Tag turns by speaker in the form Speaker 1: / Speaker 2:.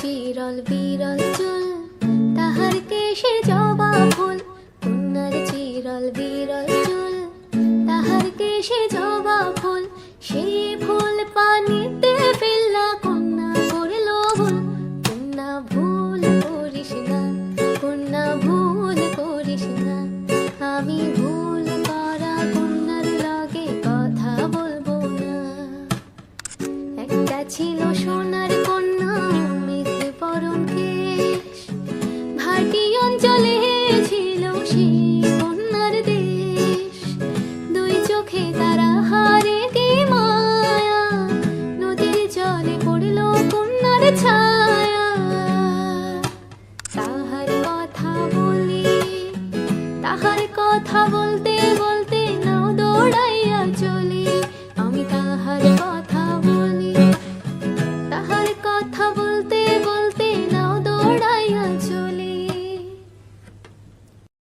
Speaker 1: চিরল বিরল চুল, তাহার কেশে জবা ফুল। কন্যার চিরল বিরল চুল, তাহার কেশে জবা ফুল। সেই ফুল পানিতে ফেললা, কন্যা করল ভুল। কন্যা ভুল করিস না, কন্যা ভুল করিস না। আমি ভুল করা কন্যার লগে কথা বলবো না। একটা ছিল সোনার কন্যা, মেঘ পরন কেশ। ভাটি অঞ্চলে ছিল সেই কন্যার দেশ। দুই চোখে তারা হারে কি মায়া, নদীর জলে পড়ল কন্যার ছায়া। তাহার কথা বলি, তাহার কথা বলতে বলতে নাও দৌড়াইয়া চলি। আমি তাহার কথা বলি, তাহার কথা বলতে বলতে নাও দৌড়াইয়া চলি।